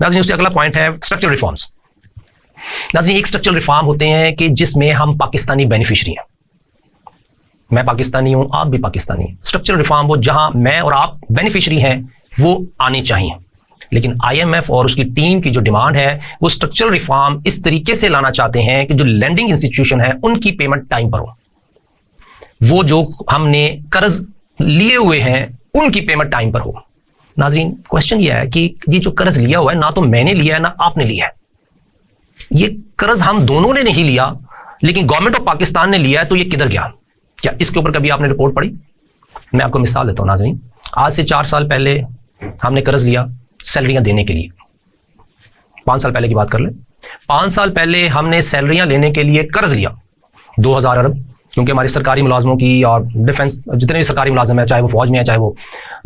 नाज़रीन उससे अगला पॉइंट है स्ट्रक्चरल रिफॉर्म्स। नाज़रीन एक स्ट्रक्चरल रिफॉर्म होते हैं कि जिसमें हम पाकिस्तानी बेनिफिशरी हैं, मैं पाकिस्तानी हूं, आप भी पाकिस्तानी हैं। स्ट्रक्चरल रिफॉर्म वो जहां मैं और आप बेनिफिशरी हैं वो आने चाहिए, लेकिन IMF और उसकी टीम की जो डिमांड है वो स्ट्रक्चरल रिफॉर्म इस तरीके से लाना चाहते हैं कि जो लैंडिंग इंस्टीट्यूशन है उनकी पेमेंट टाइम पर हो, वो जो हमने कर्ज लिए हुए हैं उनकी पेमेंट टाइम पर हो। नाज़रीन क्वेश्चन ये है कि ये जो कर्ज लिया हुआ है ना तो मैंने लिया है ना आपने लिया है, ये कर्ज हम दोनों ने नहीं लिया, लेकिन गवर्नमेंट ऑफ पाकिस्तान ने लिया है, तो ये किधर गया? क्या इसके ऊपर कभी आपने रिपोर्ट पढ़ी? मैं आपको मिसाल देता हूं नाज़रीन, आज से 4 साल पहले हमने कर्ज लिया सैलरियां देने के लिए। 5 साल पहले की बात कर ले, 5 साल पहले हमने सैलरियां लेने के लिए कर्ज लिया 2000 अरब, क्योंकि हमारे सरकारी मुलाजमों की और डिफेंस जितने भी सरकारी मुलाजम है, चाहे वो फौज में है चाहे वो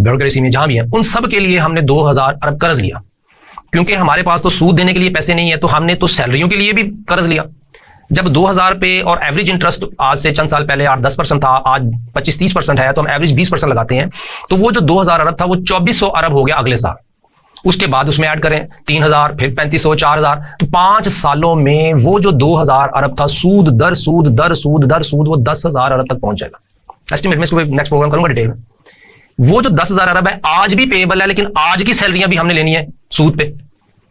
ब्यूरोक्रेसी में, जहां भी है, उन सब के लिए हमने 2000 अरब कर्ज लिया। क्योंकि हमारे पास तो सूद देने के लिए पैसे नहीं है, तो हमने तो सैलरियों के लिए भी कर्ज लिया। जब 2000 पे और एवरेज इंटरेस्ट आज से चंद साल पहले 8-10% था, आज 25-30% है, तो हम एवरेज 20% लगाते हैं, तो वो जो 2000 अरब था वो 2400 अरब हो गया अगले साल। उसके बाद उसमें ऐड करें 3000, फिर 3500, 4000, तो 5 सालों में वो जो 2000 अरब था सूद दर सूद दर सूद दर सूद वो 10,000 अरब तक पहुंच जाएगा। एस्टिमेट में इसको नेक्स्ट प्रोग्राम करूंगा डिटेल में। वो जो 10,000 अरब है आज भी पेएबल है, लेकिन आज की सैलरियां भी हमने लेनी है सूद पे।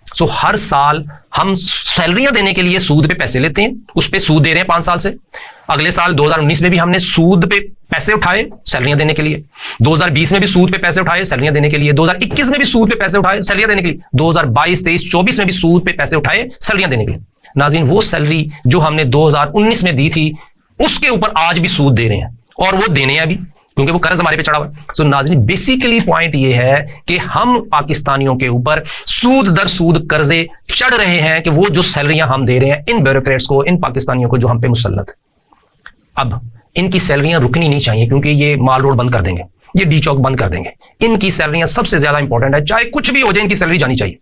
सो हर साल हम सैलरियां देने के लिए सूद पे पैसे लेते हैं, उस पे सूद दे रहे हैं 5 साल से। अगले साल 2019 में भी हमने सूद पे पैसे उठाए सैलरियां देने के लिए, 2020 में भी सूद पे पैसे उठाए सैलरियां देने के लिए, 2021 में भी सूद पे पैसे उठाए सैलरियां देने के लिए, 2022, 23, 24 में भी सूद पे पैसे उठाए सैलरियां देने के लिए। नाज़रीन वो सैलरी जो हमने 2019 में दी थी उसके ऊपर आज भी सूद दे रहे हैं, और वो देने हैं अभी, क्योंकि वो कर्ज हमारे पे चढ़ा हुआ है। सो नाज़रीन बेसिकली पॉइंट ये है कि हम पाकिस्तानियों के ऊपर सूद दर सूद कर्जे चढ़ रहे हैं कि वो जो सैलरियां हम दे रहे हैं इन ब्यूरोक्रेट्स को, इन पाकिस्तानियों को जो हम पे मुसल्लत। अब इनकी सैलरियां रुकनी नहीं चाहिए, क्योंकि ये माल रोड बंद कर देंगे, ये डी चौक बंद कर देंगे। इनकी सैलरियां सबसे ज्यादा इंपॉर्टेंट है, चाहे कुछ भी हो जाए इनकी सैलरी जानी चाहिए।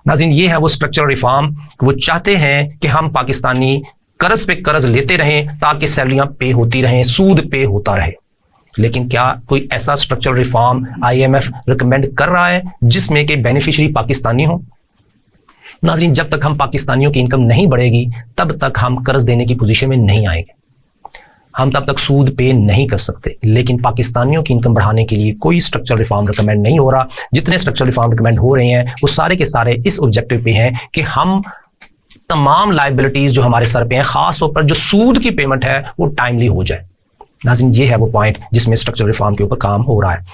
नाज़रीन ये है वो स्ट्रक्चरल रिफॉर्म, वो चाहते हैं कि हम पाकिस्तानी कर्ज पे कर्ज लेते रहें ताकि सैलरियां पे होती रहें, सूद पे होता रहे। लेकिन क्या कोई ऐसा स्ट्रक्चरल रिफॉर्म IMF रिकमेंड कर रहा है जिसमें कि बेनिफिशियरी पाकिस्तानी हो? नाज़रीन जब तक हम पाकिस्तानियों की इनकम नहीं बढ़ेगी तब तक हम कर्ज देने की पोजीशन में नहीं आएंगे, हम तब तक सूद पे नहीं कर सकते। लेकिन पाकिस्तानियों की इनकम बढ़ाने के लिए कोई स्ट्रक्चरल रिफॉर्म रिकमेंड नहीं हो रहा। जितने स्ट्रक्चरल रिफॉर्म रिकमेंड हो रहे हैं वो सारे के सारे इस ऑब्जेक्टिव पे हैं कि हम तमाम लायबिलिटीज जो हमारे सर पे हैं, खास तौर पर जो सूद की पेमेंट है वो टाइमली हो जाए। नाज़रीन ये है वो पॉइंट जिसमें स्ट्रक्चरल रिफॉर्म के ऊपर काम हो रहा है।